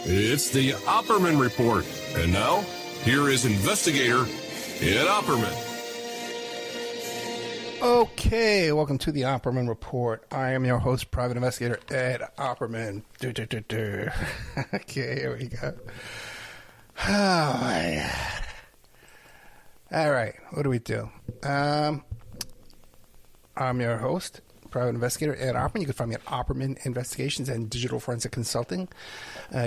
It's the Opperman Report. And now, here is investigator Ed Opperman. Okay, welcome to the Opperman Report. I am your host, private investigator Ed Opperman. Okay, here we go. Oh, my God. All right, what do we do? I'm your host, private investigator Ed Opperman. You can find me at Opperman Investigations and Digital Forensic Consulting.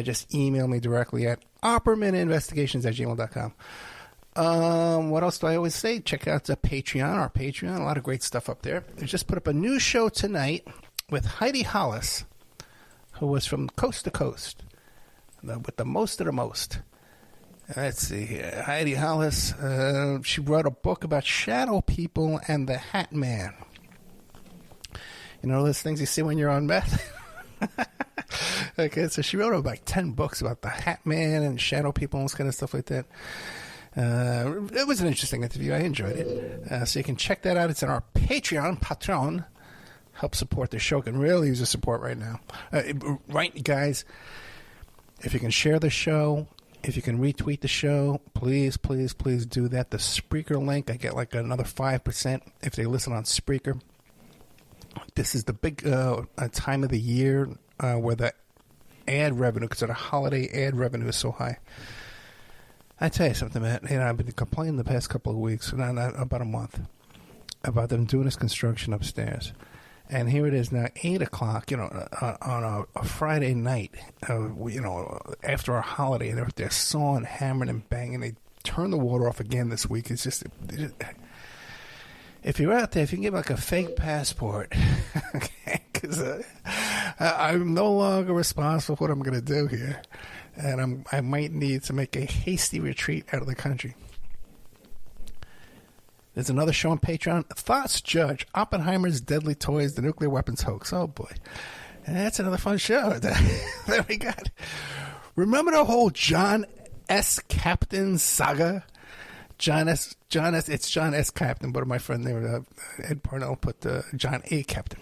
Just email me directly at oppermaninvestigations@gmail.com. What else do I always say? Check out the Patreon, our Patreon. A lot of great stuff up there. I just put up a new show tonight with Heidi Hollis, who was from Coast to Coast, with the most of the most. Let's see here. Heidi Hollis, she wrote a book about shadow people and the Hat Man. You know those things you see when you're on meth? Okay, so she wrote like 10 books about the Hat Man and shadow people and this kind of stuff like that. It was an interesting interview. I enjoyed it. So you can check that out. It's on our Patreon. Help support the show. Can really use the support right now. Right, guys, if you can share the show, if you can retweet the show, please, please, please do that. The Spreaker link, I get like another 5% if they listen on Spreaker. This is the big time of the year where the ad revenue, because the holiday ad revenue is so high. I tell you something, man. You know, I've been complaining the past couple of weeks, not about a month, about them doing this construction upstairs. And here it is now, 8 o'clock, you know, on a Friday night, you know, after our holiday, and they're sawing, hammering, and banging. They turn the water off again this week. It's just, if you're out there, if you can get like a fake passport, okay, because I'm no longer responsible for what I'm going to do here. And I might need to make a hasty retreat out of the country. There's another show on Patreon, Thoughts Judge, Oppenheimer's Deadly Toys, the Nuclear Weapons Hoax. Oh, boy. And that's another fun show. There we got. Remember the whole John S. Captain saga? It's John S. Captain, but my friend there, Ed Parnell, put John A. Captain.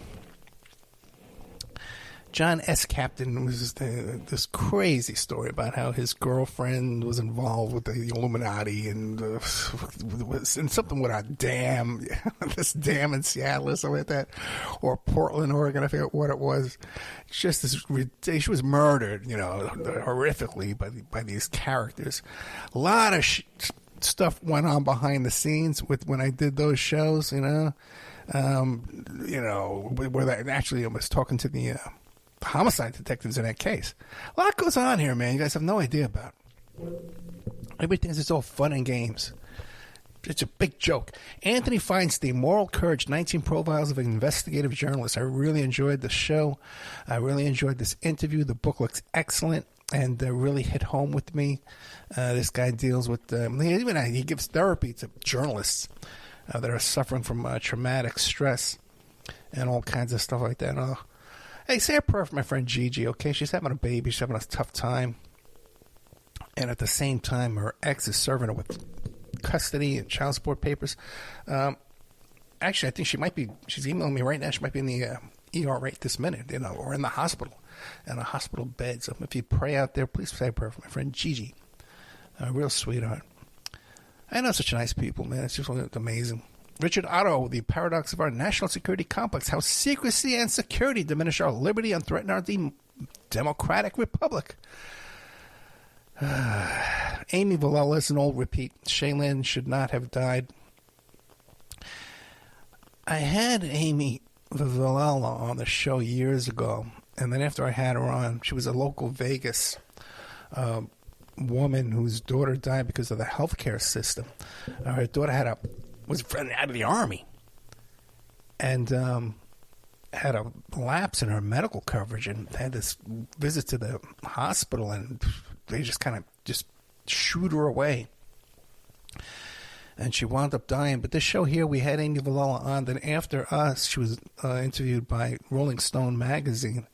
John S. Captain was this crazy story about how his girlfriend was involved with the Illuminati and was in something with a dam, this dam in Seattle or something like that, or Portland, Oregon, I forget what it was. Just this, she was murdered, you know, horrifically by these characters. A lot of stuff went on behind the scenes when I did those shows, you know, where I was talking to the homicide detectives in that case. A lot goes on here, man. You guys have no idea about. Everything is just all fun and games. It's a big joke. Anthony Feinstein, Moral Courage, 19 Profiles of an Investigative Journalist. I really enjoyed the show. I really enjoyed this interview. The book looks excellent and really hit home with me. This guy deals with, he gives therapy to journalists that are suffering from traumatic stress and all kinds of stuff like that. Hey, say a prayer for my friend Gigi, okay? She's having a baby. She's having a tough time. And at the same time, her ex is serving her with custody and child support papers. Actually, I think she's emailing me right now. She might be in the ER right this minute, you know, or in the hospital, in a hospital bed. So if you pray out there, please say a prayer for my friend Gigi. A real sweetheart. I know such nice people, man. It's just amazing. Richard Otto, The Paradox of Our National Security Complex, How Secrecy and Security Diminish Our Liberty and Threaten Our Democratic Republic. Amy Villella is an old repeat. Shaylin should not have died. I had Amy Villella on the show years ago, and then after I had her on, she was a local Vegas woman whose daughter died because of the healthcare system. Her daughter was out of the Army and had a lapse in her medical coverage and had this visit to the hospital, and they just kind of shooed her away. And she wound up dying. But this show here, we had Amy Villella on. Then after us, she was interviewed by Rolling Stone magazine.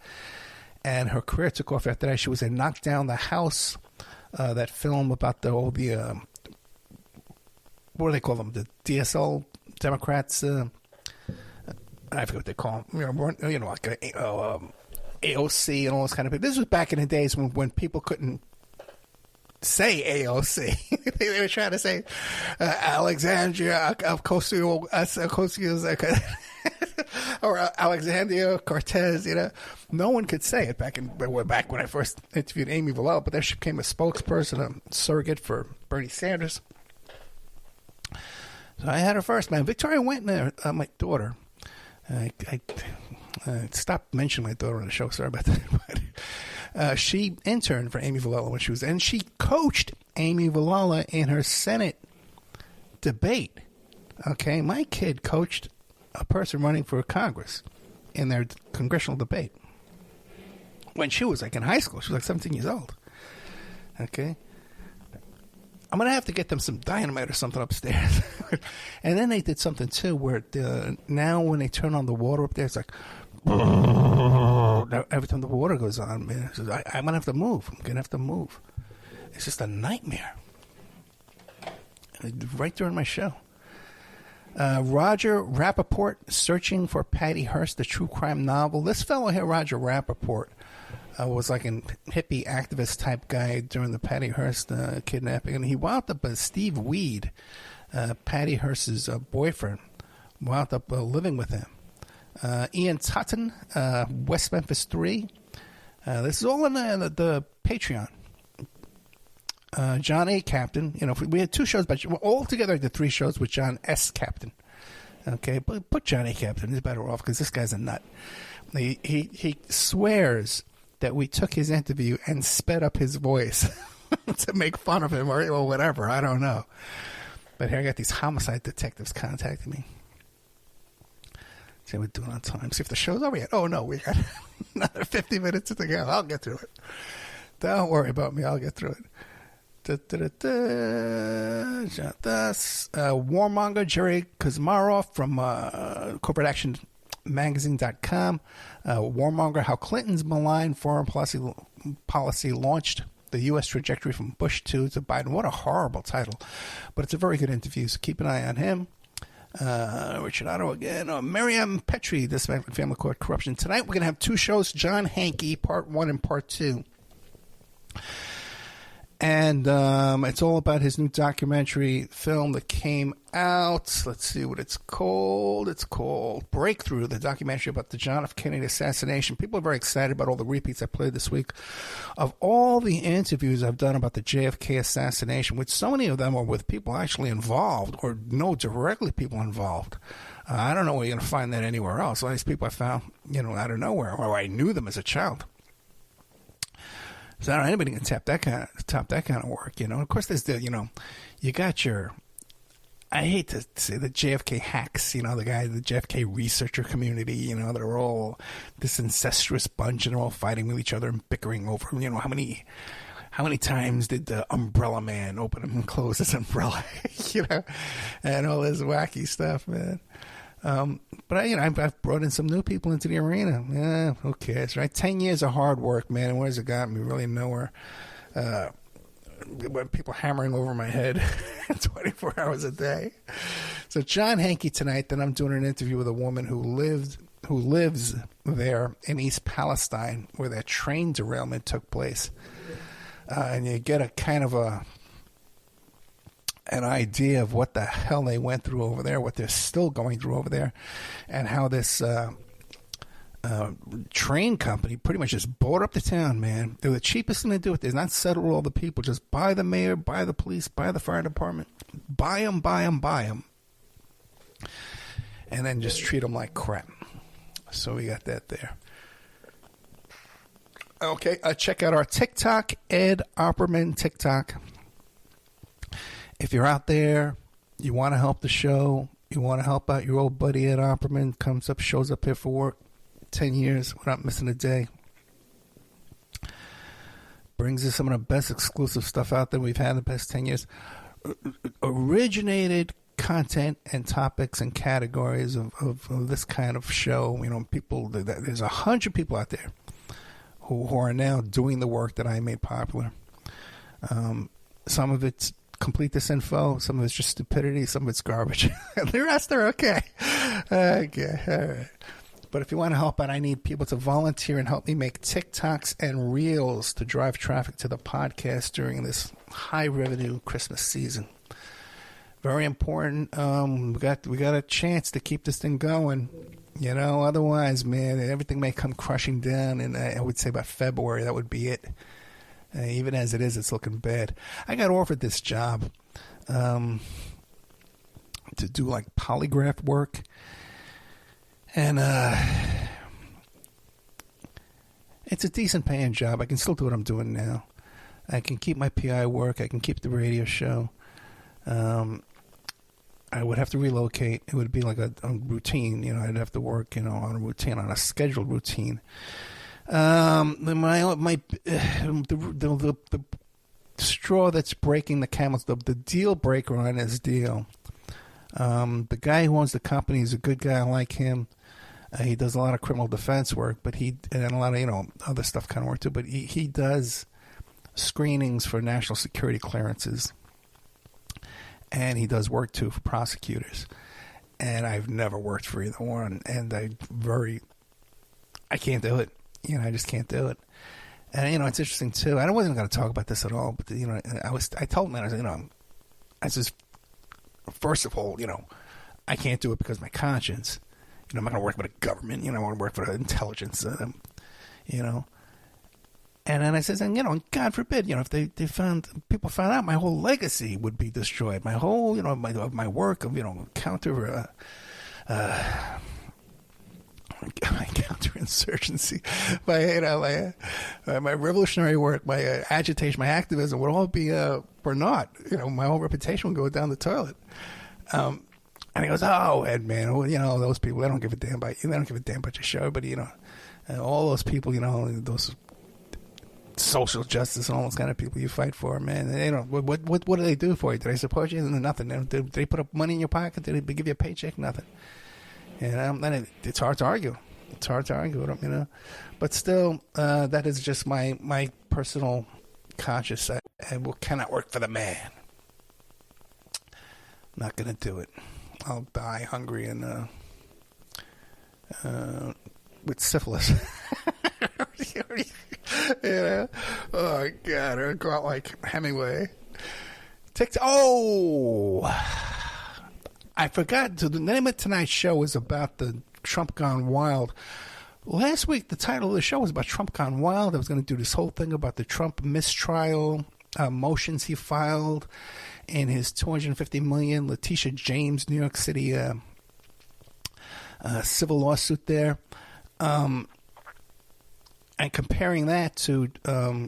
And her career took off after that. She was in Knock Down the House, that film about what do they call them? The DSL Democrats. I forget what they call them. Like AOC and all those kind of people. This was back in the days when people couldn't say AOC. They were trying to say Alexandria Ocasio, or Alexandria Cortez. No one could say it back when I first interviewed Amy Vilela. But there she became a spokesperson, a surrogate for Bernie Sanders. So I had her first, man. Victoria Wentner, my daughter. I stopped mentioning my daughter on the show. Sorry about that. But she interned for Amy Vilela when she was, and she coached Amy Vilela in her Senate debate. Okay, my kid coached a person running for Congress in their congressional debate when she was like in high school. She was like 17 years old. Okay. I'm going to have to get them some dynamite or something upstairs. And then they did something, too, where now when they turn on the water up there, it's like, every time the water goes on, man, I'm going to have to move. I'm going to have to move. It's just a nightmare. Right during my show. Roger Rappaport, Searching for Patty Hearst, the true crime novel. This fellow here, Roger Rappaport, was like a hippie activist type guy during the Patty Hearst kidnapping, and he wound up Steve Weed, Patty Hearst's boyfriend, wound up living with him. Ian Totten, West Memphis 3. This is all in the Patreon. John A. Captain. We had 2 shows, but all together I did 3 shows with John S. Captain. Okay, but put John A. Captain. He's better off because this guy's a nut. He swears that we took his interview and sped up his voice to make fun of him or whatever. I don't know. But here I got these homicide detectives contacting me. See how we're doing on time. See if the show's over yet. Oh, no, we got another 50 minutes to go. I'll get through it. Don't worry about me. I'll get through it. Warmonger Jerry Kuzmarov from CorporateActionMagazine.com. Warmonger, how Clinton's malign foreign policy launched the U.S. trajectory from Bush 2 to Biden. What a horrible title. But it's a very good interview, so keep an eye on him. Richard Otto again. Miriam Petrie, This Family Court Corruption. Tonight we're going to have 2 shows. John Hankey, Part 1 and Part 2. And it's all about his new documentary film that came out. Let's see what it's called. It's called Breakthrough, the documentary about the John F. Kennedy assassination. People are very excited about all the repeats I played this week of all the interviews I've done about the JFK assassination, which so many of them are with people actually involved or know directly people involved. I don't know where you're going to find that anywhere else. All these people I found, out of nowhere, or I knew them as a child. So I don't know anybody can top that kind of work, Of course, there's you got your, I hate to say the JFK hacks, the JFK researcher community, they're all this incestuous bunch and they're all fighting with each other and bickering over, how many times did the Umbrella Man open and close his umbrella, and all this wacky stuff, man. But I've brought in some new people into the arena. Yeah, who cares, right? 10 years of hard work, man. And where's it gotten me? Really nowhere. People hammering over my head 24 hours a day. So John Hankey tonight. Then I'm doing an interview with a woman who lives there in East Palestine, where that train derailment took place. And you get a kind of an idea of what the hell they went through over there, what they're still going through over there, and how this train company pretty much just bought up the town, man. They're the cheapest thing to do it is not settle all the people. Just buy the mayor, buy the police, buy the fire department. Buy them. And then just treat them like crap. So we got that there. Okay, check out our TikTok, Ed Opperman TikTok. If you're out there, you want to help the show, you want to help out your old buddy Ed Opperman, shows up here for work, 10 years without missing a day. Brings us some of the best exclusive stuff out there we've had in the past 10 years. Originated content and topics and categories of this kind of show. People, there's 100 people out there who are now doing the work that I made popular. Some of it's complete disinfo, some of it's just stupidity, some of it's garbage. The rest are okay. Okay, all right. But if you want to help out, I need people to volunteer and help me make TikToks and Reels to drive traffic to the podcast during this high-revenue Christmas season. Very important. We got a chance to keep this thing going. Otherwise, man, everything may come crushing down. And I would say by February, that would be it. Even as it is, it's looking bad. I got offered this job to do like polygraph work. And it's a decent paying job. I can still do what I'm doing now. I can keep my PI work. I can keep the radio show. I would have to relocate. It would be like a routine. I'd have to work, on a routine, on a scheduled routine. The straw that's breaking the camel's, the deal breaker on this deal. The guy who owns the company is a good guy. I like him. He does a lot of criminal defense work, and a lot of other stuff kind of work too. But he does screenings for national security clearances, and he does work too for prosecutors. And I've never worked for either one, and I can't do it. I just can't do it. And it's interesting too. I wasn't going to talk about this at all, but I told him, I said, first of all, I can't do it because of my conscience. I'm not going to work for the government. I want to work for the intelligence. And then I said, God forbid, if people found out, my whole legacy would be destroyed. My whole, my work of, my counterinsurgency, my revolutionary work, my agitation, my activism would all be for naught. My whole reputation would go down the toilet. And he goes, "Oh, Ed, man, those people, they don't give a damn about you. They don't give a damn about your show, but and all those people, those social justice and all those kind of people you fight for, man. They don't. What do they do for you? Did they support you? Nothing. Did they put up money in your pocket? Did they give you a paycheck? Nothing. And it's hard to argue. It's hard to argue with them, But still, that is just my personal conscience. I cannot work for the man. I'm not going to do it. I'll die hungry and with syphilis. Oh, God. I'll go out like Hemingway. I forgot. The name of tonight's show is about the Trump Gone Wild. Last week, the title of the show was about Trump Gone Wild. I was going to do this whole thing about the Trump mistrial motions he filed in his $250 million Letitia James, New York City civil lawsuit there. And comparing that to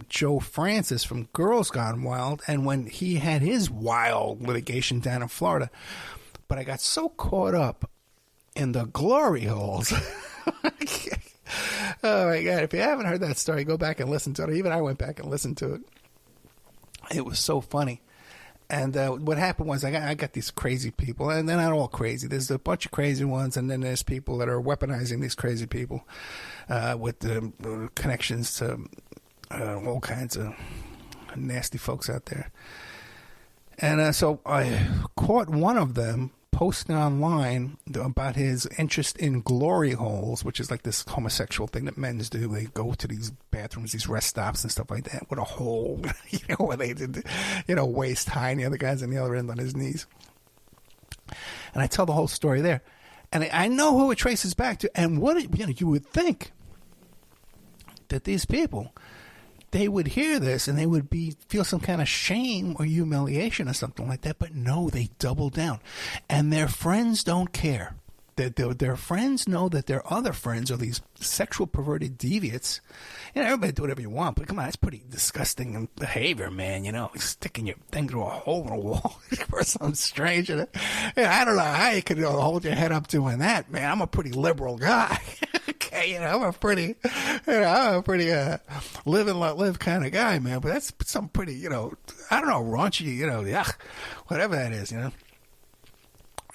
Joe Francis from Girls Gone Wild and when he had his wild litigation down in Florida. But I got so caught up in the glory holes. Oh, my God. If you haven't heard that story, go back and listen to it. Even I went back and listened to it. It was so funny. And what happened was I got these crazy people, and they're not all crazy. There's a bunch of crazy ones, and then there's people that are weaponizing these crazy people with connections to all kinds of nasty folks out there. And so I caught one of them posting online about his interest in glory holes, which is like this homosexual thing that men do. They go to these bathrooms, these rest stops and stuff like that with a hole, where they did, waist high and the other guy's on the other end on his knees. And I tell the whole story there. And I know who it traces back to. And you would think that these people, they would hear this and they would feel some kind of shame or humiliation or something like that. But no, they double down. And their friends don't care. Their friends know that their other friends are these sexual perverted deviants. Everybody do whatever you want, but come on, it's pretty disgusting behavior, man. Sticking your thing through a hole in a wall for some stranger. I don't know how you could hold your head up doing that, man. I'm a pretty liberal guy. Okay, I'm a pretty live and let live kind of guy, man. But that's some pretty, I don't know, raunchy, whatever that is,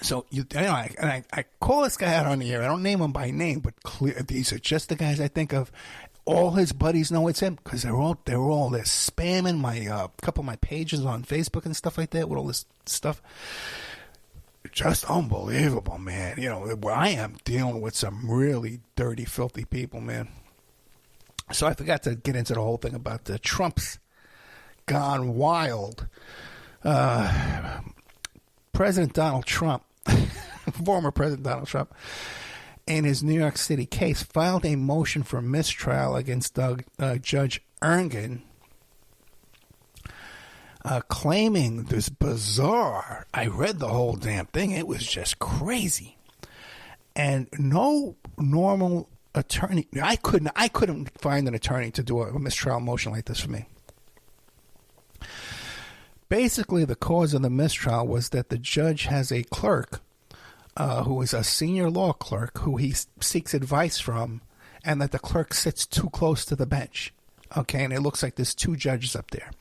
So, I call this guy out on the air. I don't name him by name, but these are just the guys I think of. All his buddies know it's him because they're spamming my couple of my pages on Facebook and stuff like that with all this stuff. just unbelievable, man. You know, where I am dealing with some really dirty, filthy people, man. So I forgot to get into the whole thing about the Trump's gone wild. President Donald Trump, former President Donald Trump, in his New York City case, filed a motion for mistrial against Judge Engoron, claiming this bizarre, I read the whole damn thing, it was just crazy. And no normal attorney, I couldn't find an attorney to do a mistrial motion like this for me. Basically, the cause of the mistrial was that the judge has a clerk who is a senior law clerk who he seeks advice from, and that the clerk sits too close to the bench. Okay, and it looks like there's two judges up there,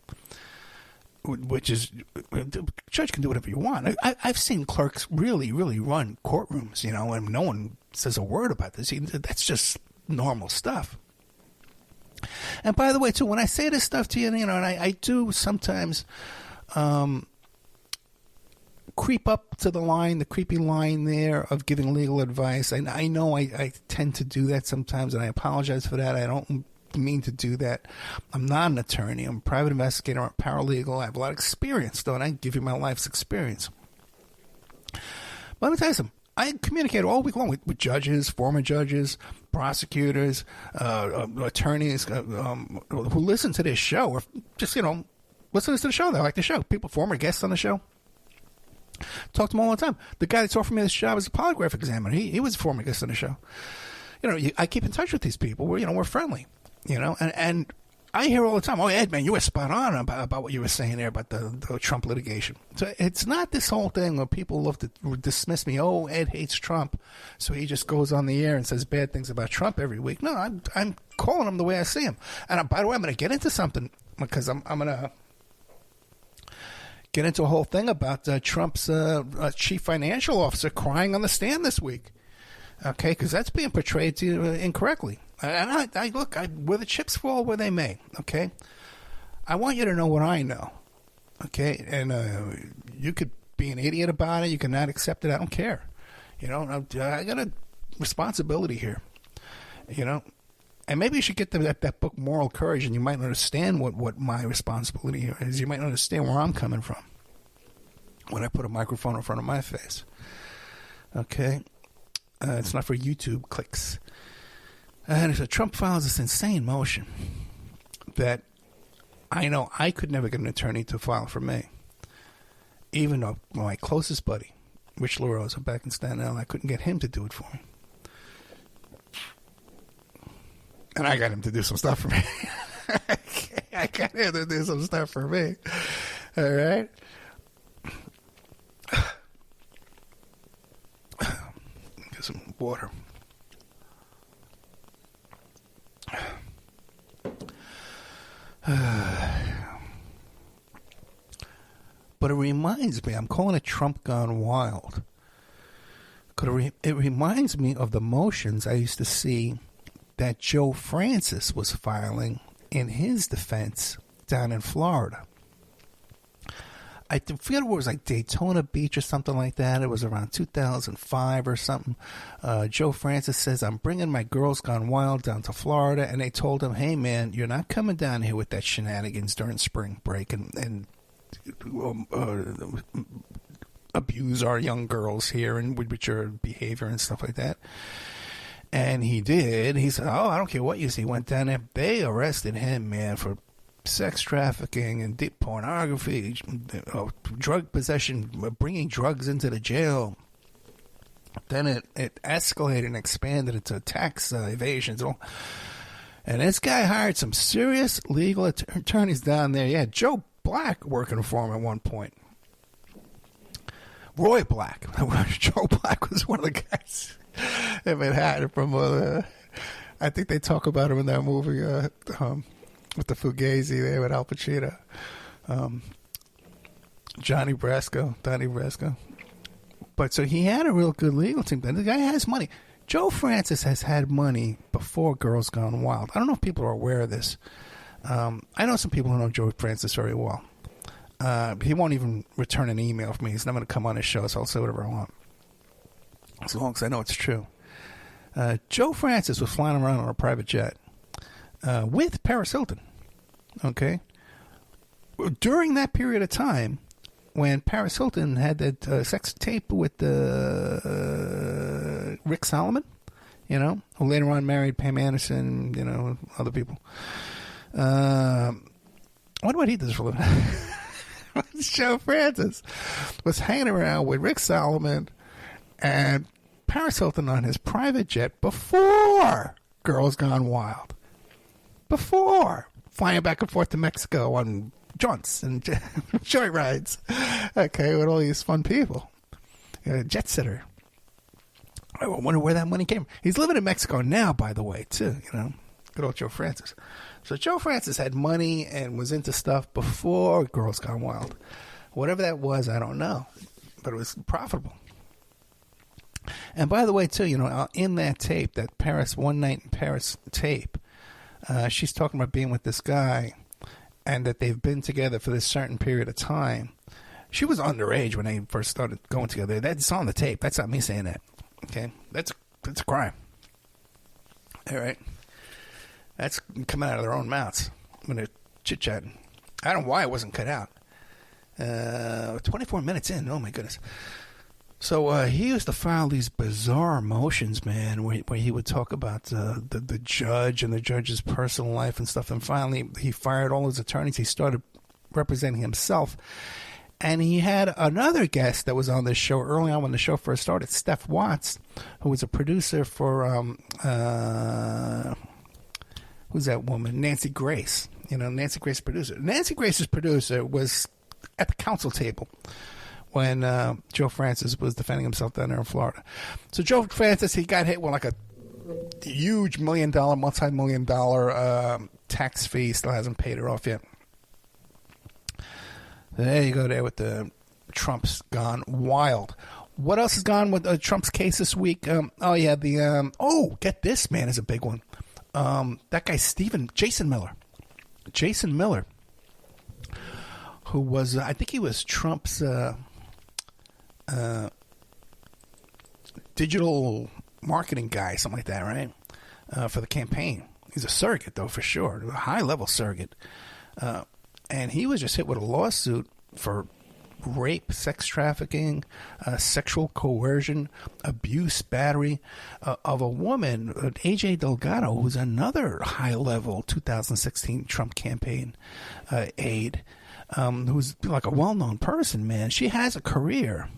which is, the judge can do whatever you want. I've seen clerks really, really run courtrooms, you know, and no one says a word about this. That's just normal stuff. And by the way, too, when I say this stuff to you, you know, and I do sometimes creep up to the creepy line there of giving legal advice. And I know I tend to do that sometimes, and I apologize for that. I don't mean to do that. I'm not an attorney. I'm a private investigator. I'm a paralegal. I have a lot of experience, though, and I give you my life's experience. But let me tell you something. I communicate all week long with judges, former judges, prosecutors, attorneys who listen to this show, or just, you know, listen to the show. They like the show. People, former guests on the show. Talk to them all the time. The guy that's offering me this job is a polygraph examiner. He was a former guest on the show. You know, I keep in touch with these people. We're friendly. You know, and I hear all the time, oh, Ed, man, you were spot on about what you were saying there about the Trump litigation. So it's not this whole thing where people love to dismiss me. Oh, Ed hates Trump, so he just goes on the air and says bad things about Trump every week. No, I'm calling him the way I see him. And by the way, I'm going to get into something because I'm going to get into a whole thing about Trump's chief financial officer crying on the stand this week. Okay, because that's being portrayed to you incorrectly. And I look, where the chips fall, where they may. Okay, I want you to know what I know. Okay, and you could be an idiot about it. You can not accept it. I don't care. You know, I got a responsibility here. You know, and maybe you should get that book, Moral Courage, and you might understand what my responsibility here is. You might understand where I'm coming from when I put a microphone in front of my face. Okay. It's not for YouTube clicks. And so Trump files this insane motion that I know I could never get an attorney to file for me. Even though my closest buddy, Rich LaRosa, back in Staten Island, I couldn't get him to do it for me. And I got him to do some stuff for me. I got him to do some stuff for me. All right? Some water. But it reminds me, I'm calling it Trump gone wild. It reminds me of the motions I used to see that Joe Francis was filing in his defense down in Florida. I forget what it was, like Daytona Beach or something like that. It was around 2005 or something. Joe Francis says, I'm bringing my Girls Gone Wild down to Florida. And they told him, hey, man, you're not coming down here with that shenanigans during spring break and abuse our young girls here and with your behavior and stuff like that. And he did. He said, oh, I don't care what you see. He went down there. They arrested him, man, for sex trafficking and deep pornography, drug possession, bringing drugs into the jail. Then it escalated and expanded into tax evasions. And this guy hired some serious legal attorneys down there. Yeah, Joe Black working for him at one point. Roy Black. Joe Black was one of the guys in Manhattan from, I think they talk about him in that movie, with the Fugazi there with Al Pacino. Donnie Brasco. But so he had a real good legal team. The guy has money. Joe Francis has had money before Girls Gone Wild. I don't know if people are aware of this. I know some people who know Joe Francis very well. He won't even return an email from me. He's not going to come on his show, so I'll say whatever I want. As long as I know it's true. Joe Francis was flying around on a private jet with Paris Hilton. Okay? During that period of time, when Paris Hilton had that sex tape with Rick Solomon, who later on married Pam Anderson, other people. I wonder what he does for a living. Joe Francis was hanging around with Rick Solomon and Paris Hilton on his private jet before Girls Gone Wild. Before flying back and forth to Mexico on jaunts and joy rides. Okay, with all these fun people. Jet sitter. I wonder where that money came from. He's living in Mexico now, by the way, too, Good old Joe Francis. So Joe Francis had money and was into stuff before Girls Gone Wild. Whatever that was, I don't know. But it was profitable. And by the way, too, in that tape, that Paris, One Night in Paris tape, she's talking about being with this guy and that they've been together for this certain period of time. She was underage when they first started going together. That's on the tape. That's not me saying that. Okay? That's a crime. All right? That's coming out of their own mouths when they're chit-chatting. I don't know why it wasn't cut out. 24 minutes in. Oh, my goodness. So he used to file these bizarre motions, man, where he would talk about the judge and the judge's personal life and stuff. And finally, he fired all his attorneys. He started representing himself. And he had another guest that was on this show early on when the show first started, Steph Watts, who was a producer for... who's that woman? Nancy Grace. Nancy Grace's producer. Nancy Grace's producer was at the council table when Joe Francis was defending himself down there in Florida. So Joe Francis, he got hit with like a huge multi-million-dollar tax fee. Still hasn't paid it off yet. There you go there with the Trump's Gone Wild. What else has gone with Trump's case this week? Get this, man, is a big one. That guy, Jason Miller, who was, I think he was Trump's digital marketing guy, something like that, right? For the campaign. He's a surrogate, though, for sure, a high-level surrogate. And he was just hit with a lawsuit for rape, sex trafficking, sexual coercion, abuse, battery of a woman, AJ Delgado, who's another high-level 2016 Trump campaign aide, who's like a well-known person, man. She has a career,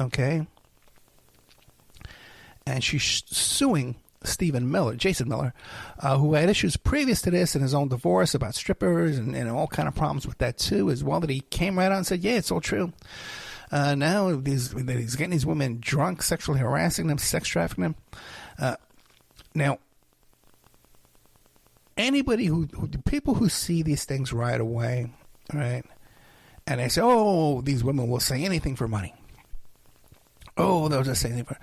okay? And she's suing Jason Miller, who had issues previous to this in his own divorce about strippers and all kind of problems with that too, as well, that he came right out and said, yeah, it's all true. Now he's getting these women drunk, sexually harassing them, sex trafficking them. Now, people who see these things right away, right, and they say, oh, these women will say anything for money. Oh, they'll just say anything for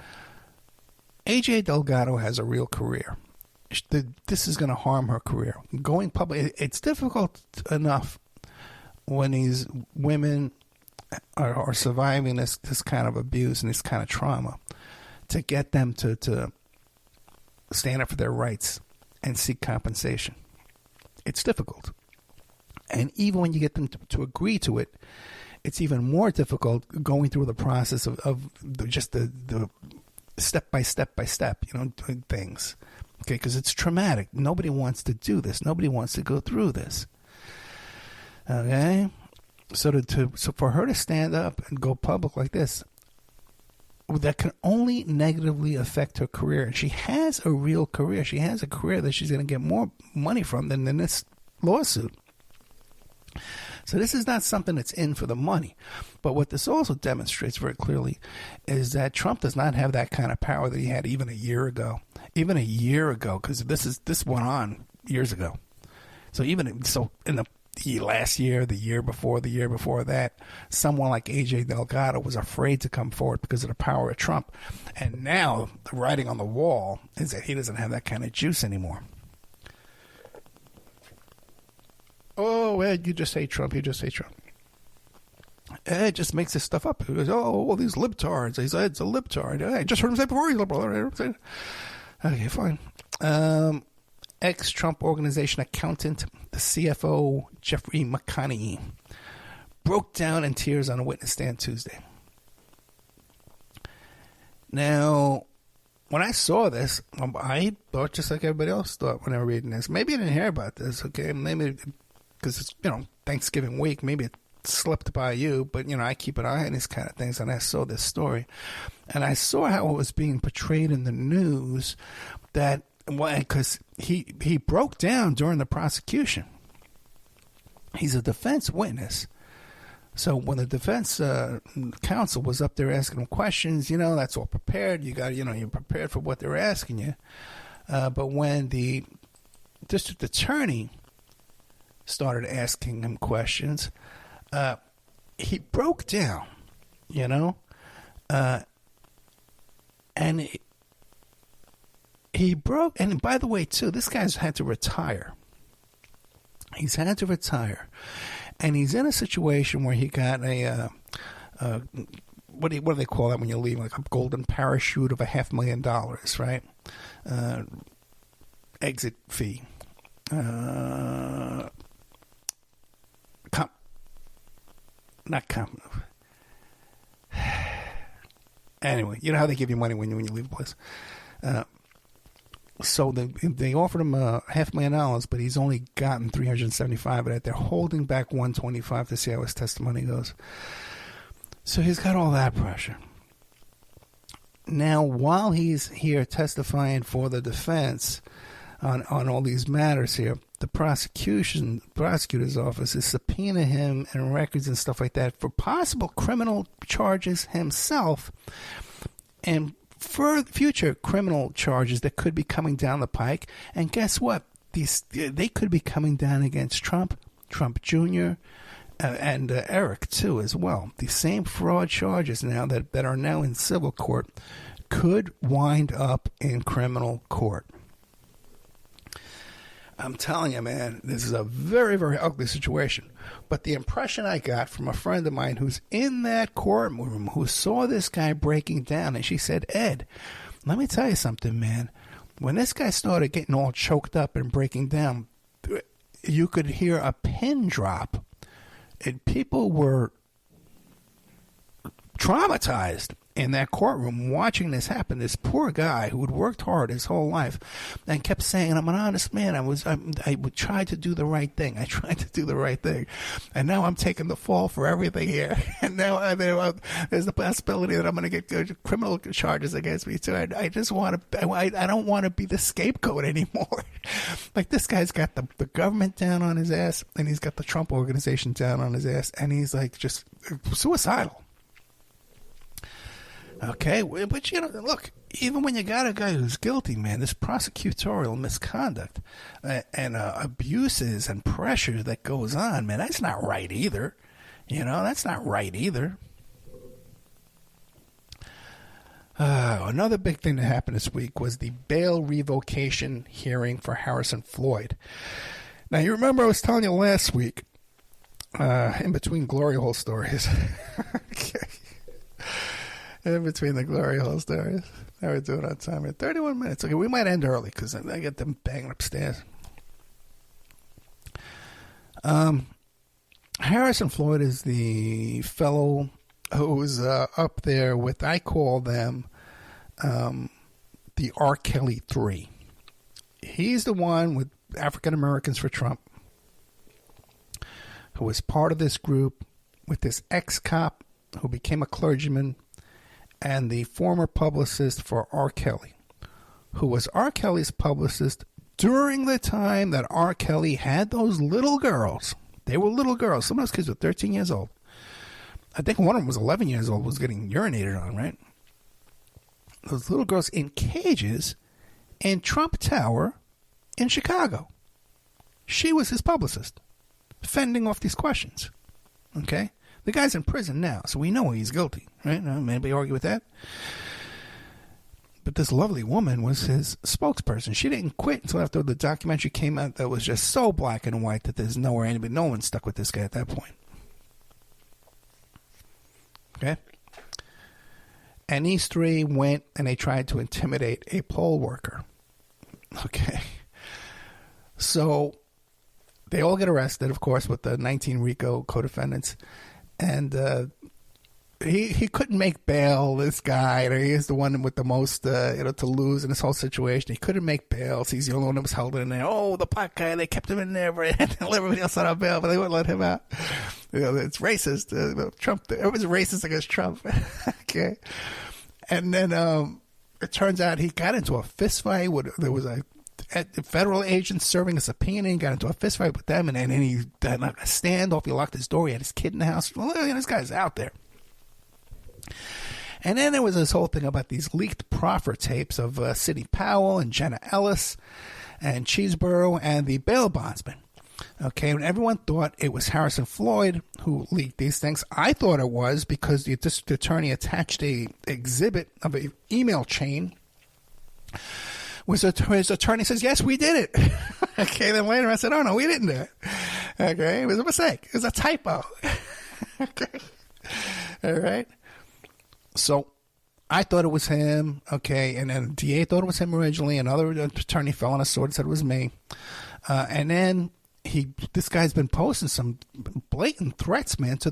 AJ Delgado has a real career. This is going to harm her career. Going public, it's difficult enough when these women are surviving this kind of abuse and this kind of trauma to get them to stand up for their rights and seek compensation. It's difficult. And even when you get them to agree to it, it's even more difficult going through the process of just the step by step, doing things. Okay, because it's traumatic. Nobody wants to do this. Nobody wants to go through this. Okay? So for her to stand up and go public like this, that can only negatively affect her career. And she has a real career. She has a career that she's going to get more money from than in this lawsuit. So this is not something that's in for the money. But what this also demonstrates very clearly is that Trump does not have that kind of power that he had even a year ago. Even a year ago, because this went on years ago. So in the last year, the year before that, someone like AJ Delgado was afraid to come forward because of the power of Trump. And now the writing on the wall is that he doesn't have that kind of juice anymore. Oh, well, you just hate Trump. Ed just makes this stuff up. He goes, oh, all these libtards. He's Ed's a libtard. I just heard him say before he's liberal. Okay, fine. Ex-Trump Organization accountant, the CFO, Jeffrey McConney, broke down in tears on a witness stand Tuesday. Now, when I saw this, I thought just like everybody else thought when they were reading this. Maybe I didn't hear about this, okay? Maybe because it's, Thanksgiving week. Maybe it slipped by you, but, I keep an eye on these kind of things, and I saw this story. And I saw how it was being portrayed in the news that, because he broke down during the prosecution. He's a defense witness. So when the defense counsel was up there asking him questions, that's all prepared. You got, you're prepared for what they're asking you. But when the district attorney started asking him questions, he broke down, and he broke. And by the way, too, this guy's had to retire. He's had to retire. And he's in a situation where he got a what do they call that when you leave, like a golden parachute of $500,000, right? Exit fee. Anyway, you know how they give you money when you leave a place. So they offered him $500,000, but he's only gotten $375 of it. They're holding back $125 to see how his testimony goes. So he's got all that pressure. Now, while he's here testifying for the defense on all these matters here, the prosecutor's office is subpoenaing him and records and stuff like that for possible criminal charges himself and for future criminal charges that could be coming down the pike. And guess what? They could be coming down against Trump Jr., and Eric, too, as well. The same fraud charges now that are now in civil court could wind up in criminal court. I'm telling you, man, this is a very, very ugly situation. But the impression I got from a friend of mine who's in that courtroom, who saw this guy breaking down, and she said, Ed, let me tell you something, man. When this guy started getting all choked up and breaking down, you could hear a pin drop, and people were traumatized in that courtroom watching this happen. This poor guy who had worked hard his whole life and kept saying, I'm an honest man. I would try to do the right thing. I tried to do the right thing. And now I'm taking the fall for everything here. And now there's the possibility that I'm going to get criminal charges against me too. I just want to, I don't want to be the scapegoat anymore. Like, this guy's got the government down on his ass, and he's got the Trump organization down on his ass, and he's like just suicidal. Okay, but look, even when you got a guy who's guilty, man, this prosecutorial misconduct and abuses and pressure that goes on, man, that's not right either. That's not right either. Another big thing that happened this week was the bail revocation hearing for Harrison Floyd. Now, you remember I was telling you last week, in between glory hole stories. Okay. In between the glory hole stories. How are we doing on time here? 31 minutes. Okay, we might end early because I get them banging upstairs. Harrison Floyd is the fellow who's up there with, I call them, the R. Kelly 3. He's the one with African Americans for Trump, who was part of this group with this ex-cop who became a clergyman, and the former publicist for R. Kelly, who was R. Kelly's publicist during the time that R. Kelly had those little girls. They were little girls. Some of those kids were 13 years old. I think one of them was 11 years old, was getting urinated on, right? Those little girls in cages in Trump Tower in Chicago. She was his publicist, fending off these questions. Okay? The guy's in prison now, so we know he's guilty, right? Anybody argue with that? But this lovely woman was his spokesperson. She didn't quit until after the documentary came out that was just so black and white that there's no one stuck with this guy at that point. Okay? And these three went and they tried to intimidate a poll worker. Okay? So they all get arrested, of course, with the 19 RICO co-defendants. And he couldn't make bail, this guy. He is the one with the most to lose in this whole situation. He couldn't make bail. So he's the only one that was held in there. Oh, the pot guy, they kept him in there, but everybody else on bail, but they wouldn't let him out. It's racist. Trump, it was racist against Trump. Okay. And then it turns out he got into a fist fight. There was a federal agent serving a subpoena. He got into a fist fight with them, and then he had like a standoff. He locked his door. He had his kid in the house. Well, this guy's out there. And then there was this whole thing about these leaked proffer tapes of Sidney Powell and Jenna Ellis and Cheeseborough and the bail bondsman. Okay, and everyone thought it was Harrison Floyd who leaked these things. I thought it was because the district attorney attached a exhibit of an email chain. His attorney says, yes, we did it. Okay, then later I said, oh, no, we didn't do it. Okay, it was a mistake. It was a typo. Okay, all right. So I thought it was him, okay, and then the DA thought it was him originally. Another attorney fell on a sword and said it was me. And then this guy's been posting some blatant threats, man, to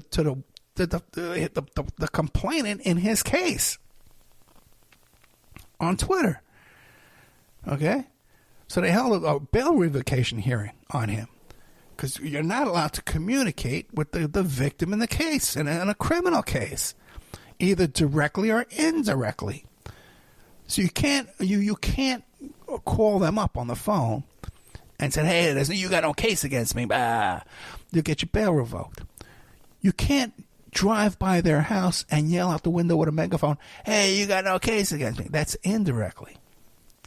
the complainant in his case on Twitter. Okay? So they held a bail revocation hearing on him because you're not allowed to communicate with the victim in the case, in a criminal case, either directly or indirectly. So you can't call them up on the phone and say, hey, you got no case against me. You'll get your bail revoked. You can't drive by their house and yell out the window with a megaphone, hey, you got no case against me. That's indirectly.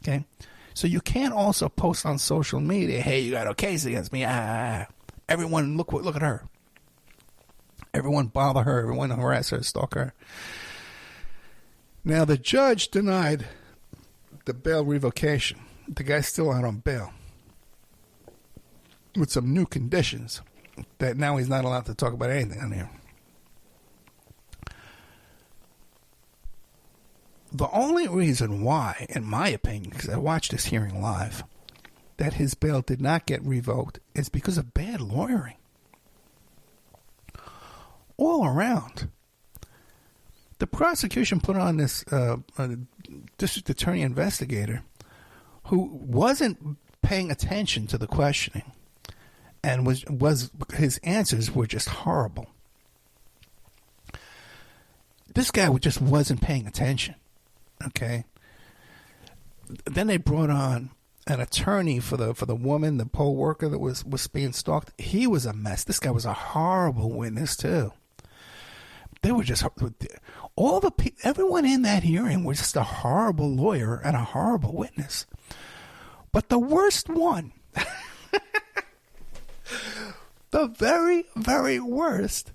Okay? So you can't also post on social media, hey, you got no case against me. Everyone, look at her. Everyone bother her. Everyone harass her, stalk her. Now, the judge denied the bail revocation. The guy's still out on bail with some new conditions that now he's not allowed to talk about anything on here. The only reason why, in my opinion, because I watched this hearing live, that his bail did not get revoked is because of bad lawyering. All around. The prosecution put on this district attorney investigator who wasn't paying attention to the questioning, and was his answers were just horrible. This guy just wasn't paying attention. Okay. Then they brought on an attorney for the woman, the poll worker that was being stalked. He was a mess. This guy was a horrible witness too. They were just everyone in that hearing was just a horrible lawyer and a horrible witness. But the worst one, the very, very worst,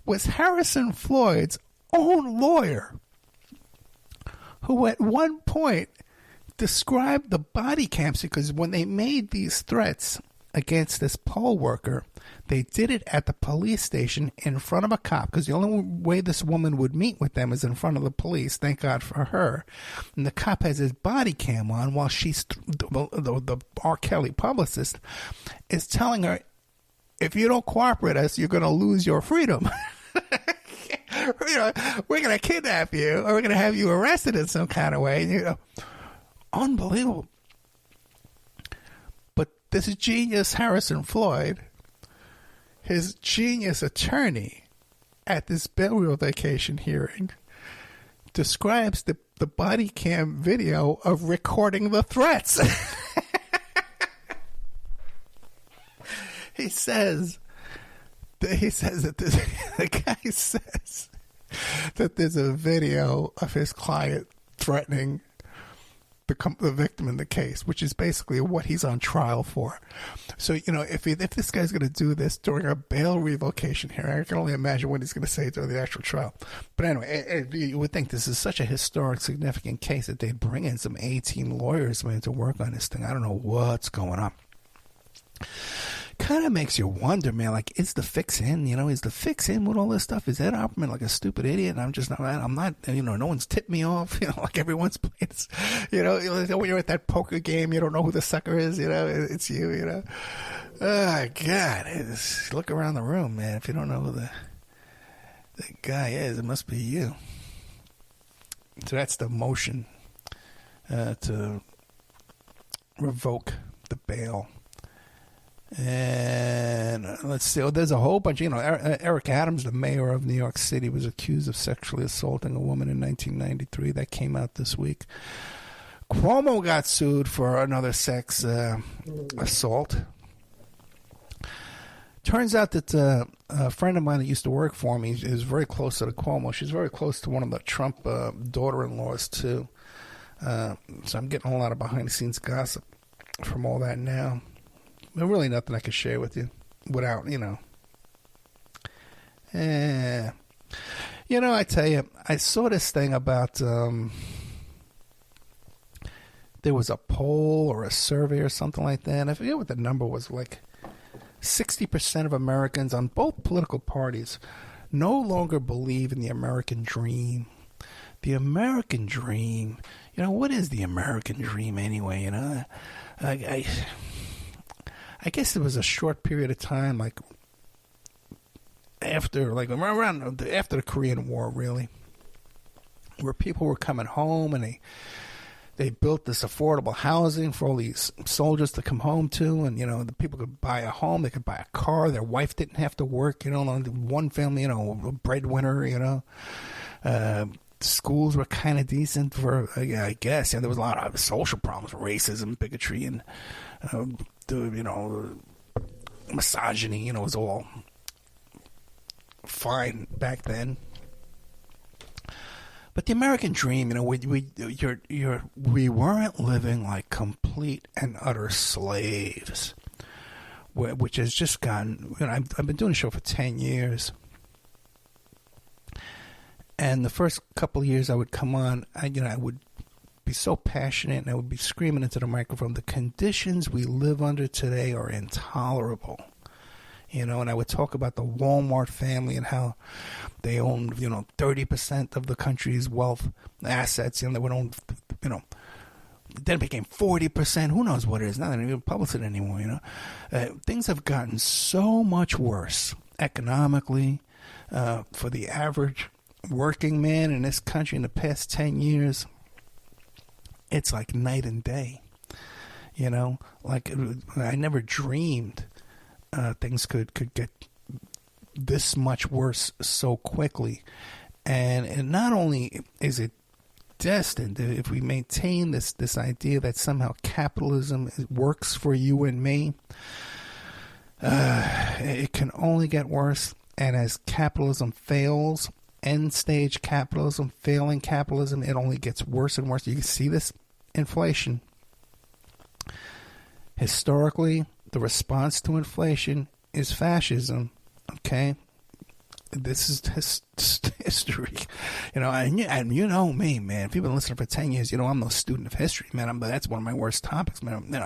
was Harrison Floyd's own lawyer, who at one point described the body cams, because when they made these threats against this poll worker, they did it at the police station in front of a cop, because the only way this woman would meet with them is in front of the police. Thank God for her. And the cop has his body cam on while she's the R. Kelly publicist is telling her, if you don't cooperate with us, you're going to lose your freedom. We're going to kidnap you, or we're going to have you arrested in some kind of way. Unbelievable. But this genius Harrison Floyd, his genius attorney at this bail revocation hearing, describes the body cam video of recording the threats. He says that the guy says that there's a video of his client threatening the victim in the case, which is basically what he's on trial for. So, if this guy's going to do this during a bail revocation hearing, I can only imagine what he's going to say during the actual trial. But anyway, you would think this is such a historic, significant case that they'd bring in some 18 lawyers, man, to work on this thing. I don't know what's going on. kind of makes you wonder, man, like, is the fix in? You know, is the fix in with all this stuff? Is Ed Opperman like a stupid idiot? And I'm not, you know, no one's tipped me off, you know, like everyone's playing, you know, when you're at that poker game, you don't know who the sucker is, you know, it's you, you know. Oh, God, look around the room, man. If you don't know who the guy is, it must be you. So that's the motion to revoke the bail. And let's see. There's a whole bunch. You know, Eric Adams, the mayor of New York City, was accused of sexually assaulting a woman in 1993. That came out this week. Cuomo got sued for another sex assault. Turns out that a friend of mine that used to work for me is very close to the Cuomo. She's very close to one of the Trump daughter-in-laws, too. So I'm getting a lot of behind-the-scenes gossip from all that now. But really nothing I can share with you without, you know. You know, I tell you, I saw this thing about there was a poll or a survey or something like that. I forget what the number was, like 60% of Americans on both political parties no longer believe in the American dream. The American dream, you know, what is the American dream anyway? You know, I guess there was a short period of time, like after the Korean War, really, where people were coming home and they built this affordable housing for all these soldiers to come home to, and, you know, the people could buy a home, they could buy a car, their wife didn't have to work, you know, one family, you know, a breadwinner, you know. Schools were kind of decent for, I guess. And there was a lot of social problems, racism, bigotry, and, you know, misogyny, you know, was all fine back then. But the American dream, you know, we weren't living like complete and utter slaves, which has just gotten, you know, I've been doing the show for 10 years. And the first couple of years I would come on, I would be so passionate and I would be screaming into the microphone, the conditions we live under today are intolerable. You know, and I would talk about the Walmart family and how they own, you know, 30% of the country's wealth assets, and they would own, you know, then it became 40%. Who knows what it is? Not even publish it anymore, you know. Things have gotten so much worse economically for the average working man in this country in the past 10 years. It's like night and day, you know. Like, I never dreamed things could get this much worse so quickly. And not only is it destined, if we maintain this idea that somehow capitalism works for you and me, it can only get worse. And as capitalism fails, end stage capitalism, failing capitalism, it only gets worse and worse. You can see this inflation. Historically, the response to inflation is fascism. Okay, this is history, you know. And you know me, man. If you've been listening for 10 years, you know I'm no student of history, man. That's one of my worst topics, man. You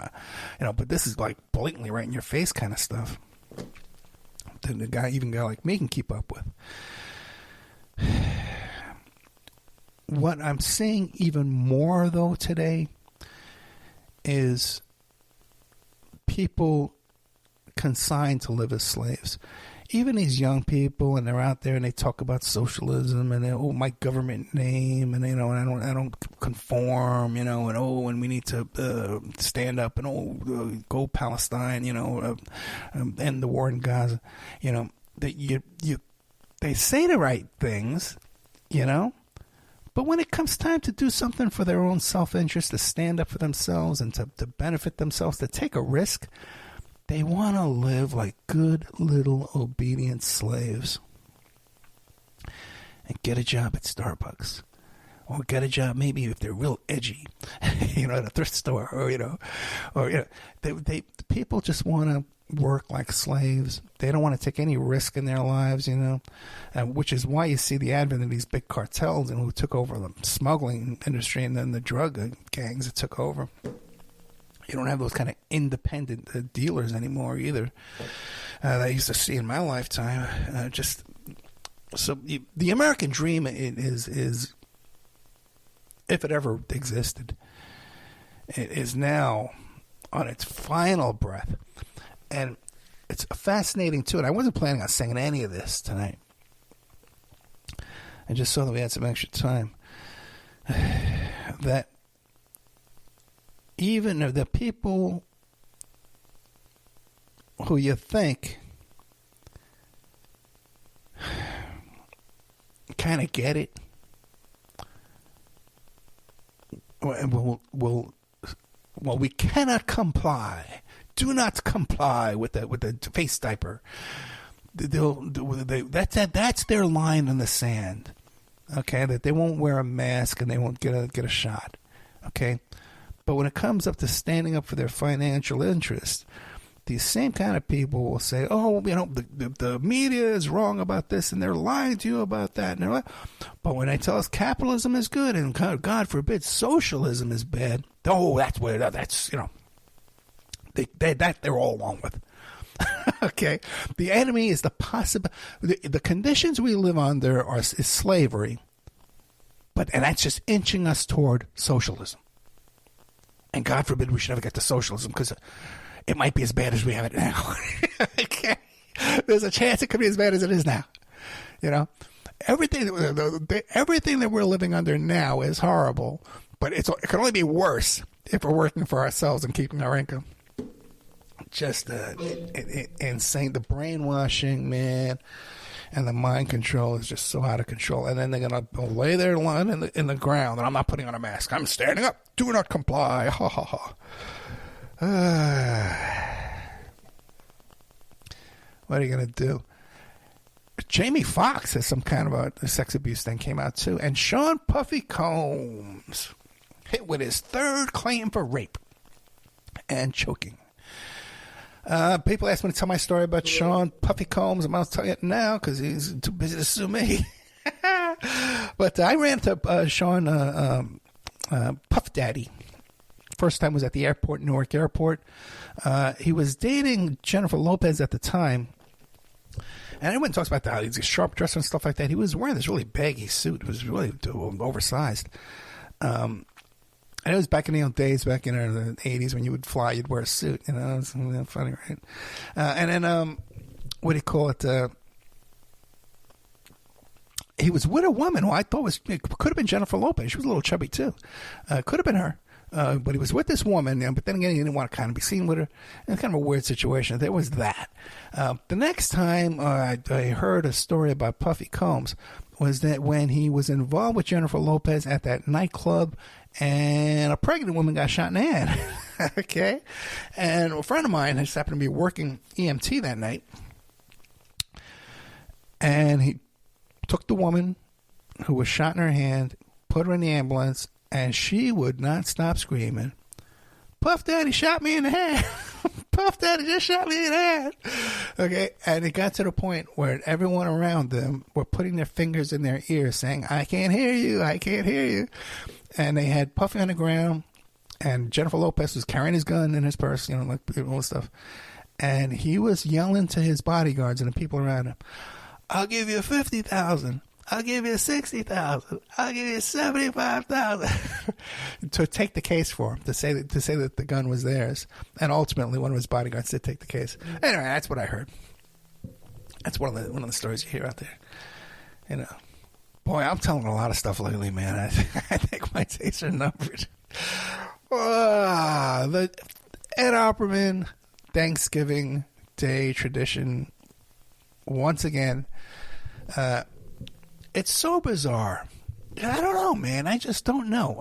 know. But this is like blatantly right in your face kind of stuff that a guy like me can keep up with. What I'm seeing even more though today is people consigned to live as slaves. Even these young people, and they're out there and they talk about socialism and my government name, and you know, and I don't conform, you know, and and we need to stand up and go Palestine, you know, end the war in Gaza, you know. That they say the right things, you know, but when it comes time to do something for their own self-interest, to stand up for themselves and to benefit themselves, to take a risk, they want to live like good little obedient slaves and get a job at Starbucks, or get a job maybe if they're real edgy, you know, at a thrift store, or you know, people just want to work like slaves. They don't want to take any risk in their lives, you know, which is why you see the advent of these big cartels and who took over the smuggling industry and then the drug gangs that took over. You don't have those kind of independent dealers anymore either that I used to see in my lifetime. The American dream is, if it ever existed, it is now on its final breath. And it's fascinating, too. And I wasn't planning on saying any of this tonight. I just saw that we had some extra time. That even the people who you think kind of get it will we cannot comply. Do not comply with the face diaper. That's their line in the sand. Okay, that they won't wear a mask and they won't get a shot. Okay, but when it comes up to standing up for their financial interests, these same kind of people will say, "Oh, the media is wrong about this, and they're lying to you about that." And but when they tell us capitalism is good and God forbid socialism is bad, that's they're all along with. Okay, the enemy is the conditions we live under is slavery, and that's just inching us toward socialism. And God forbid we should ever get to socialism, because it might be as bad as we have it now. Okay, there's a chance it could be as bad as it is now. Everything that we're living under now is horrible, but it can only be worse if we're working for ourselves and keeping our income. Just insane. The brainwashing, man, and the mind control is just so out of control. And then they're going to lay their line in the ground, and I'm not putting on a mask. I'm standing up. Do not comply. Ha, ha, ha. What are you going to do? Jamie Foxx has some kind of a sex abuse thing came out, too. And Sean Puffy Combs hit with his third claim for rape and choking. People ask me to tell my story about Sean Puffy Combs. I'm going to tell you it now because he's too busy to sue me. But I ran into Sean Puff Daddy. First time was at the airport, Newark Airport. He was dating Jennifer Lopez at the time. And everyone talks about how he's a sharp dresser and stuff like that. He was wearing this really baggy suit. It was really oversized. And it was back in the old days, back in the 80s, when you would fly, you'd wear a suit. It was funny, right? And then, what do you call it? He was with a woman who I thought could have been Jennifer Lopez. She was a little chubby, too. Could have been her. But he was with this woman, but then again, he didn't want to kind of be seen with her. It was kind of a weird situation. There was that. The next time I heard a story about Puffy Combs was that when he was involved with Jennifer Lopez at that nightclub, and a pregnant woman got shot in the head. Okay? And a friend of mine just happened to be working EMT that night. And he took the woman who was shot in her hand, put her in the ambulance, and she would not stop screaming, "Puff Daddy shot me in the head. Puff Daddy just shot me in the head." Okay, and it got to the point where everyone around them were putting their fingers in their ears saying, "I can't hear you, I can't hear you." And they had Puffy on the ground, and Jennifer Lopez was carrying his gun in his purse, like all this stuff. And he was yelling to his bodyguards and the people around him, "I'll give you 50,000. I'll give you 60,000. I'll give you 75,000 to take the case for him, to say that the gun was theirs. And ultimately, one of his bodyguards did take the case. Anyway, that's what I heard. That's one of the stories you hear out there. Boy, I'm telling a lot of stuff lately, man. I think my days are numbered. The Ed Opperman Thanksgiving Day tradition. Once again, it's so bizarre. I don't know, man. I just don't know.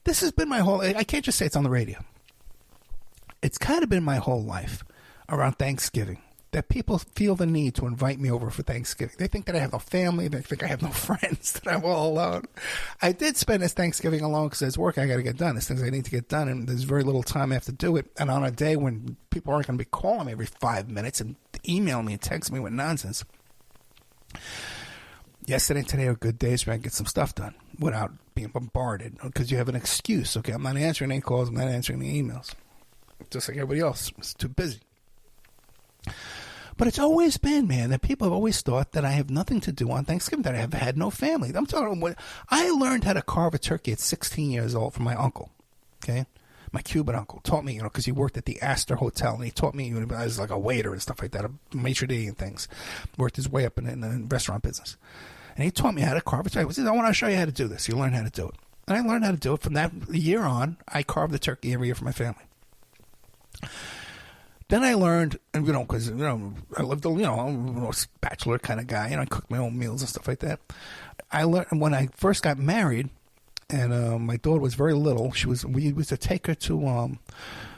This has been my whole... I can't just say it's on the radio. It's kind of been my whole life around Thanksgiving, that people feel the need to invite me over for Thanksgiving. They think that I have no family. They think I have no friends, that I'm all alone. I did spend this Thanksgiving alone because there's work I got to get done. There's things I need to get done, and there's very little time I have to do it. And on a day when people aren't going to be calling me every 5 minutes and email me and text me with nonsense, Yesterday and today are good days where I get some stuff done without being bombarded because you have an excuse. Okay, I'm not answering any calls. I'm not answering any emails. Just like everybody else. It's too busy. But it's always been, man, that people have always thought that I have nothing to do on Thanksgiving, that I have had no family. I'm talking about, I learned how to carve a turkey at 16 years old from my uncle, okay? My Cuban uncle taught me, because he worked at the Astor Hotel, and he taught me, I was like a waiter and stuff like that, a maitre d' and things. Worked his way up in the restaurant business. And he taught me how to carve a turkey. He said, I want to show you how to do this. You learn how to do it. And I learned how to do it. From that year on, I carved the turkey every year for my family. Then I learned, because, I lived, I'm a bachelor kind of guy, I cooked my own meals and stuff like that. I learned when I first got married, and my daughter was very little, we used to take her to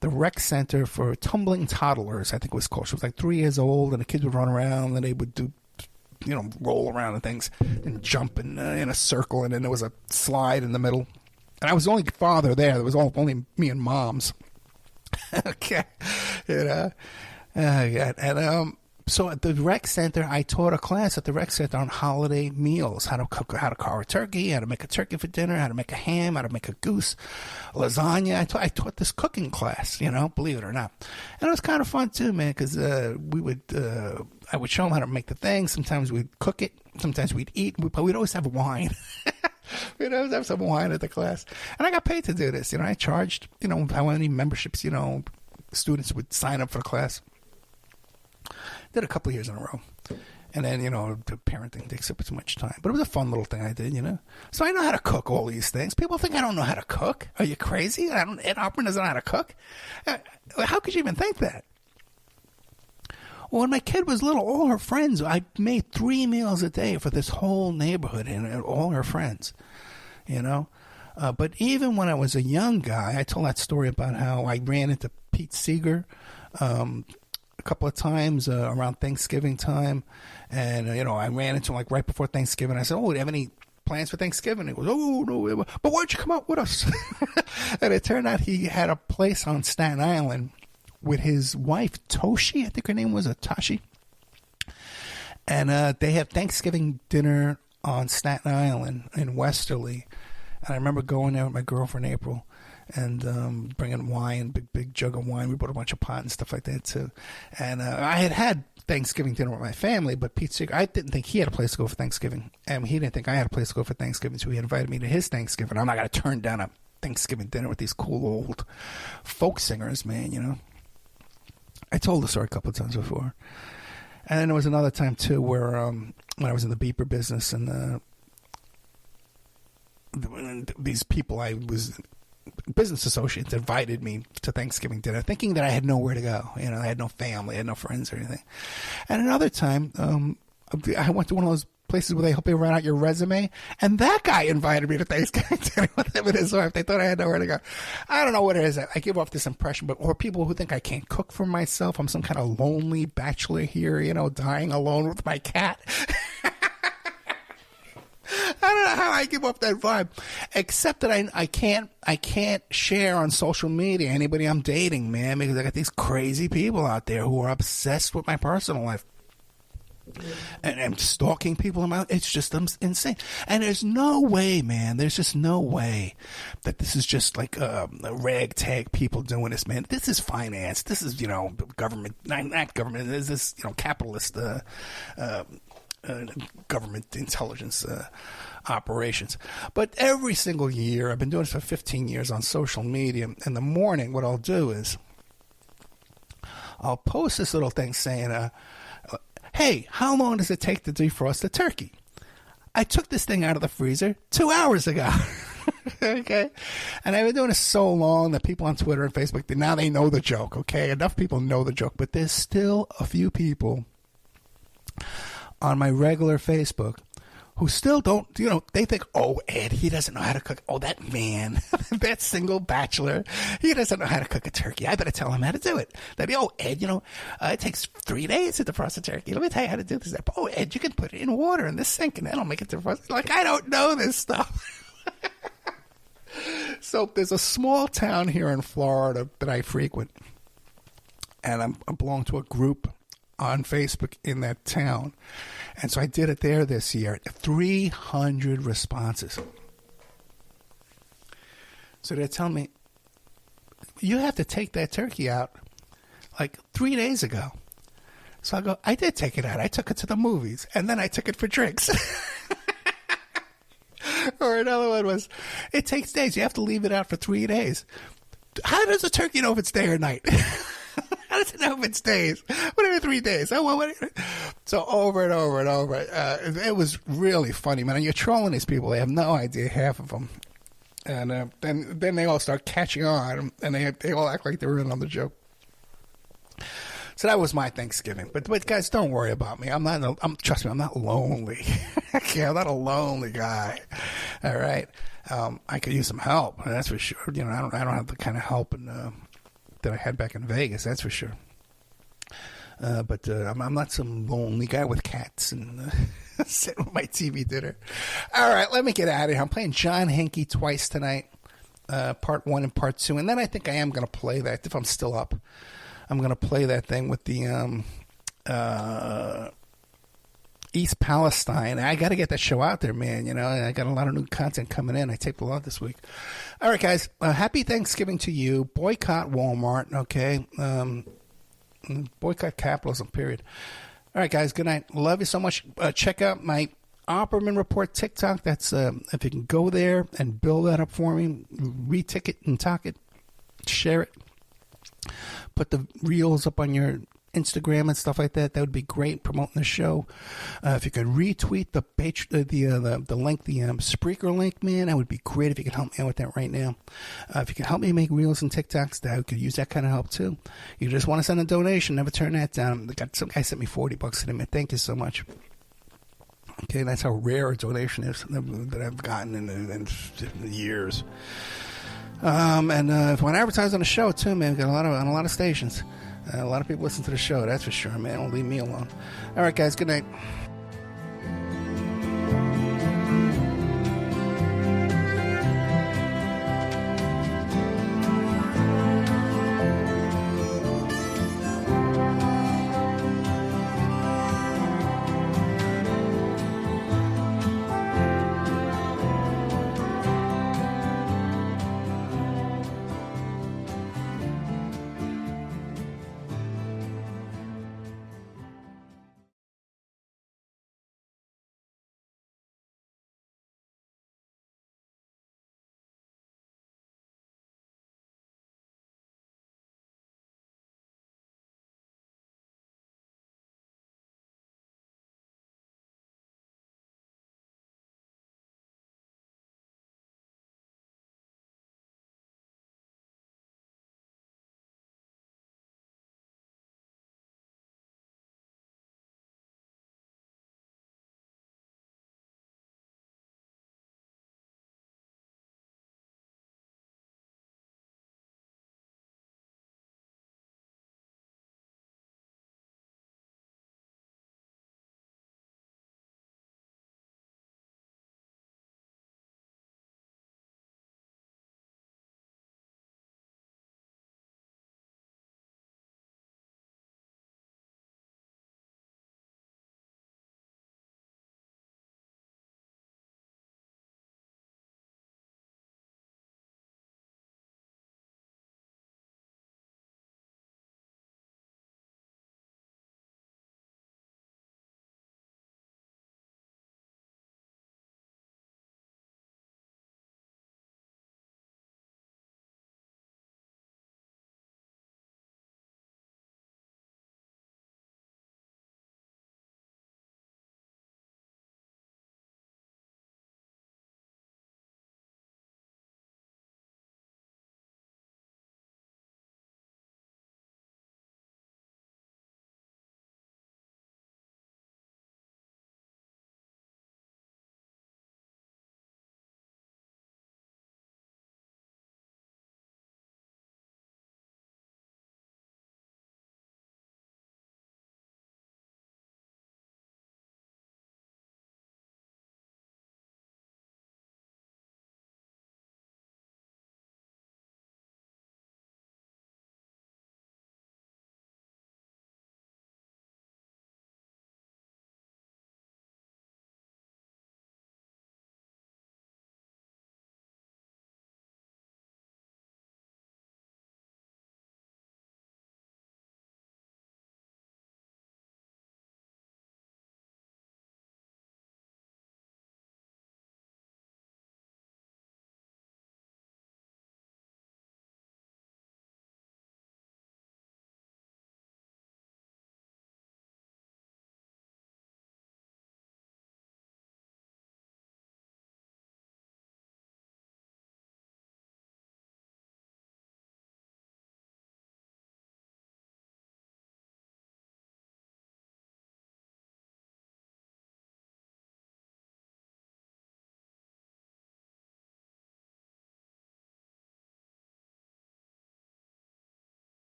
the rec center for tumbling toddlers, I think it was called. She was like 3 years old, and the kids would run around, and they would do, roll around and things, and jump in a circle, and then there was a slide in the middle. And I was the only father there. There was only me and moms. Okay. So at the rec center, I taught a class at the rec center on holiday meals, how to carve a turkey, how to make a turkey for dinner, how to make a ham, how to make a goose, lasagna. I taught this cooking class, believe it or not. And it was kind of fun too, man, because I would show them how to make the thing. Sometimes we'd cook it. Sometimes we'd eat, but we'd always have wine. We'd always have some wine at the class. And I got paid to do this. I charged, how many memberships, students would sign up for the class. Did a couple of years in a row. And then, the parenting takes up too much time. But it was a fun little thing I did, So I know how to cook all these things. People think I don't know how to cook. Are you crazy? Ed Opperman doesn't know how to cook? How could you even think that? Well, when my kid was little, all her friends, I made 3 meals a day for this whole neighborhood and all her friends, But even when I was a young guy, I told that story about how I ran into Pete Seeger a couple of times around Thanksgiving time. And, I ran into him right before Thanksgiving. I said, do you have any plans for Thanksgiving? He goes, oh, no, but why don't you come out with us? And it turned out he had a place on Staten Island with his wife, Toshi, I think her name was Tashi. And they had Thanksgiving dinner on Staten Island in Westerly. And I remember going there with my girlfriend, April, and bringing wine, big jug of wine. We bought a bunch of pot and stuff like that, too. And I had Thanksgiving dinner with my family, but Pete Seeger, I didn't think he had a place to go for Thanksgiving. And he didn't think I had a place to go for Thanksgiving, so he invited me to his Thanksgiving. I'm not going to turn down a Thanksgiving dinner with these cool old folk singers, man, I told the story a couple of times before. And then there was another time, too, where when I was in the beeper business and these people business associates invited me to Thanksgiving dinner thinking that I had nowhere to go. I had no family, I had no friends or anything. And another time, I went to one of those places where they help you write out your resume, and that guy invited me to Thanksgiving dinner with him and his wife. They thought I had nowhere to go. I don't know what it is. I give off this impression, or people who think I can't cook for myself. I'm some kind of lonely bachelor here, dying alone with my cat. I don't know how I give off that vibe, except that I can't share on social media anybody I'm dating, man, because I got these crazy people out there who are obsessed with my personal life. And I'm stalking people. It's just insane. And there's no way, man. There's just no way that this is just like a ragtag people doing this, man. This is finance. This is, government, not government. This is, capitalist government intelligence operations. But every single year, I've been doing this for 15 years on social media. In the morning, what I'll do is I'll post this little thing saying, hey, how long does it take to defrost a turkey? I took this thing out of the freezer 2 hours ago. Okay? And I've been doing this so long that people on Twitter and Facebook, now they know the joke, okay? Enough people know the joke, but there's still a few people on my regular Facebook who still don't, they think, oh, Ed, he doesn't know how to cook. Oh, that man, that single bachelor, he doesn't know how to cook a turkey. I better tell him how to do it. They'd be, oh, Ed, it takes 3 days to defrost a turkey. Let me tell you how to do this. Oh, Ed, you can put it in water in this sink and that'll make it defrost. Like, I don't know this stuff. So there's a small town here in Florida that I frequent, and I belong to a group on Facebook in that town. And so I did it there this year. 300 responses. So they're telling me, you have to take that turkey out like 3 days ago. So I go, I did take it out. I took it to the movies. And then I took it for drinks. Or another one was, it takes days. You have to leave it out for 3 days. How does a turkey know if it's day or night? How does it know if it's days? What are 3 days? Oh, well, so over and over and over. It was really funny, man. And you're trolling these people. They have no idea, half of them. And then they all start catching on, and they all act like they were in on the joke. So that was my Thanksgiving. But guys, don't worry about me. Trust me, I'm not lonely. Okay, I'm not a lonely guy. All right. I could use some help. That's for sure. You know, I don't have the kind of help that I had back in Vegas. That's for sure. But I'm not some lonely guy with cats and sitting with my TV dinner. All right, let me get out of here. I'm playing John Henke twice tonight, part 1 and part 2. And then I think I am going to play that, if I'm still up. I'm going to play that thing with the East Palestine. I got to get that show out there, man. You know, I got a lot of new content coming in. I taped a lot this week. All right, guys. Happy Thanksgiving to you. Boycott Walmart, okay? Boycott capitalism, period. All right, guys. Good night. Love you so much. Check out my Opperman Report TikTok. That's if you can go there and build that up for me, retick it and talk it, share it. Put the reels up on your Instagram and stuff like that. That would be great, promoting the show. If you could retweet the link, the Spreaker link, man, that would be great if you could help me out with that right now. If you could help me make reels and TikToks, I could use that kind of help too. You just want to send a donation, never turn that down. Some guy sent me $40 today, man. Thank you so much. Okay, that's how rare a donation is that I've gotten in years. And if I want to advertise on the show too, man, we've got on a lot of stations. A lot of people listen to the show, that's for sure, man. Don't leave me alone. All right, guys, good night.